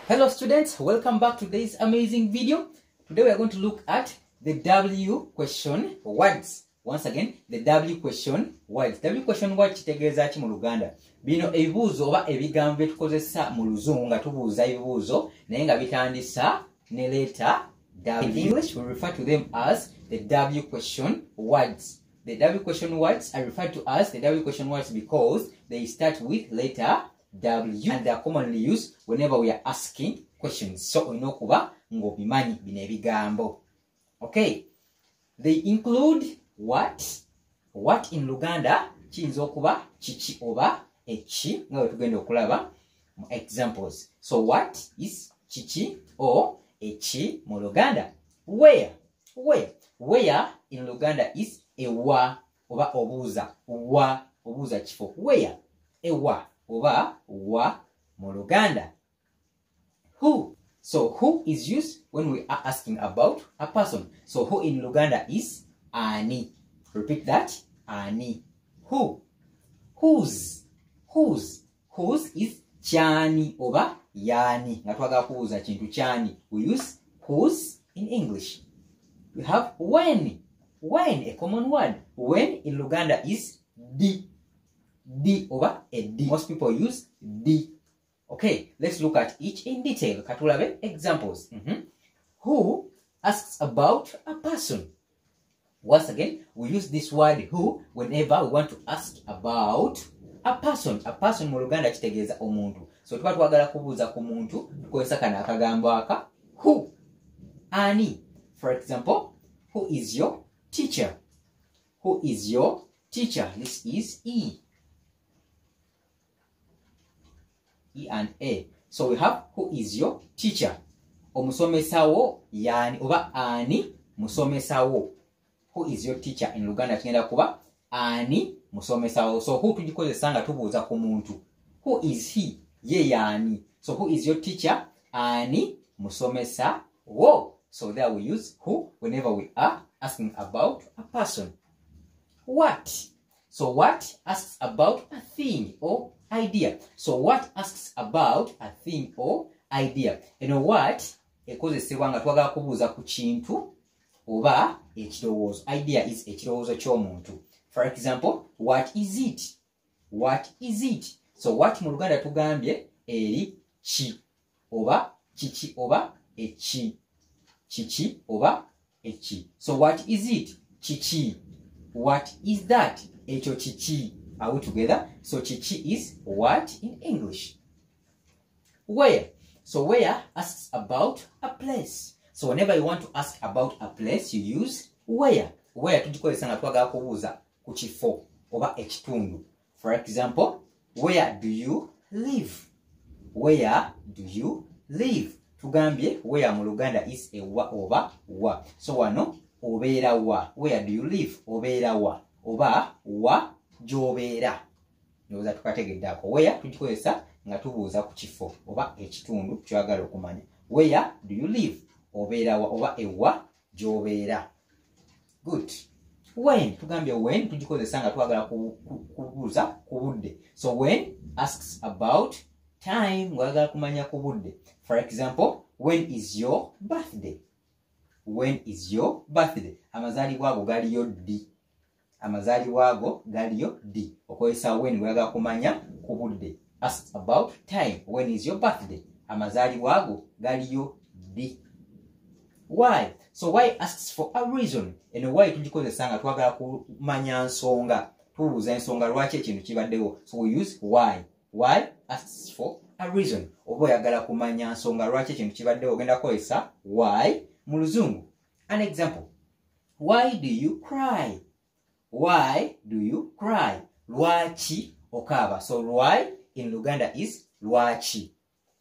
Hello students, welcome back to today's amazing video. Today we are going to look at the W question words. Once again, the W question words. W question words kitegeeza ki mu Luganda? Bino ebibuuzo oba ebigambo bye tukozesa mu Luzungu nga tubuuza ebibuuzo naye nga bitandisa ne letter W. In English, we refer to them as the W question words. The W question words are referred to as the W question words because they start with letter W and they are commonly used whenever we are asking questions. So oinokuba ngobimanyi bino ebigambo. Okay. They include what in Luganda kiyinza okuba kiki oba eki nga tugenda okulaba mu examples. So what is kiki or eki mu Luganda? Where in Luganda is ewa oba obuuza wa obuuza kifo. Where ewa oba wa mu Luganda. Who. So who is used when we are asking about a person. So who in Luganda is ani. Repeat that. Ani. Who. Whose is chani oba yani. Nga twagala kubuuza kintu chani. We use whose in English. We have when, a common word. When in Luganda is di. D over a D. Most people use D. Okay, let's look at each in detail. Katulabe examples. Who asks about a person. Once again, we use this word who whenever we want to ask about a person. A person mu Luganda kitegeeza omuntu. So tuba twagala kubuuza ku muntu tukozesa kana akagambo aka who. Ani. For example, who is your teacher? Who is your teacher? This is E. E and A. So we have who is your teacher. Omusomesawo yani oba ani musomesawo. Who is your teacher in Luganda kigenda kuba ani musomesawo. So who tugikozesa nga tubuuza ku muntu. Who is he? Ye yani. So who is your teacher? Ani musomesawo. So there we use who whenever we are asking about a person. What. So what asks about a thing or idea. So what asks about a thing or idea. And what ekozesebwa nga twagala kubuuza ku kintu oba ekirowoozo. Idea is ekirowoozo ky'omuntu. For example, what is it? What is it? So what mu Luganda tugambye eri ki oba kiki oba eki. Kiki oba eki. So what is it? Kiki. What is that? Ekyo kiki. Are we together? So chichi is what in English. Where. So where asks about a place. So whenever you want to ask about a place, you use where. Where tugikozesa nga twagala kubuuza ku kifo oba ekitundu. For example, where do you live? Where do you live? Tugambye where mu Luganda is ewa oba wa. So wano obeera wa. Where do you live? Obeera wa. Oba wa gy'obeera. Ndoza tukategedde ako. Where tugikozesa nga tubuuza ku kifo oba ekitundu kyagala okumanya. Where do you live? Obeera wa oba ewa gy'obeera. Good. When. Tugambye when tugikozesa nga twagala kubuuza ku budde. So when asks about time ng'oyagala kumanya ku budde. For example, when is your birthday? When is your birthday? Amazaalibwa ago galiyo ddi. Amazaalibwa ago galiyo ddi. Okozesa when ng'oyagala kumanya ku budde. Asks about time. When is your birthday? Amazaalibwa ago galiyo ddi. Why? So why asks for a reason. And why tugikozesa nga twagala kumanya nsonga. Tubuuza ensonga lwaki ekintu kibaddewo. So we use why. Why asks for a reason. Oba oyagala kumanya nsonga lwaki ekintu kibaddewo ogenda kukozesa why mu Luzungu. An example. Why do you cry? Why do you cry? Lwaki okaaba. So why in Luganda is lwaki.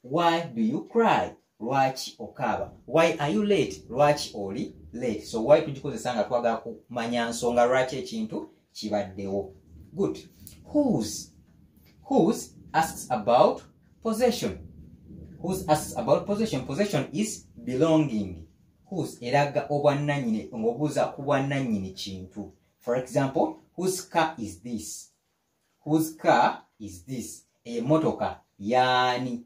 Why do you cry? Lwaki okaaba. Why are you late? Lwaki oli late. So why tugikozesa nga twagala kumanya nsonga lwaki ekintu kibaddewo. Good. Whose asks about possession. Whose asks about possession. Possession is belonging. Whose eraga obwannannyini ng'obuuza ku bwannannyini kintu. For example, whose car is this? Whose car is this? Emotoka yani.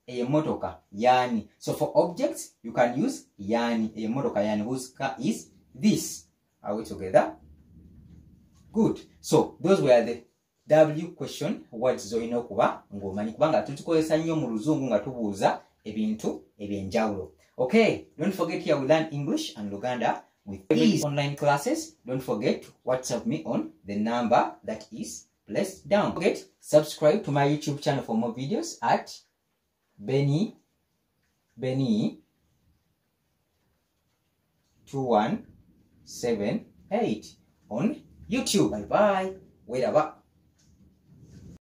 emotoka yani. So for objects you can use yani, emotoka yani. Whose car is this? Are we together? Good. So those were the W question words zoino kuba ngomanyi kubanga tutukozesa nnyo mu Luzungu nga tubuuza ebintu ebyenjawulo. Okay, don't forget here we learn English and Luganda with these online classes. Don't forget to WhatsApp me on the number that is placed down. Don't forget, subscribe to my YouTube channel for more videos at Benny 2178 on YouTube. Bye bye. Wait up.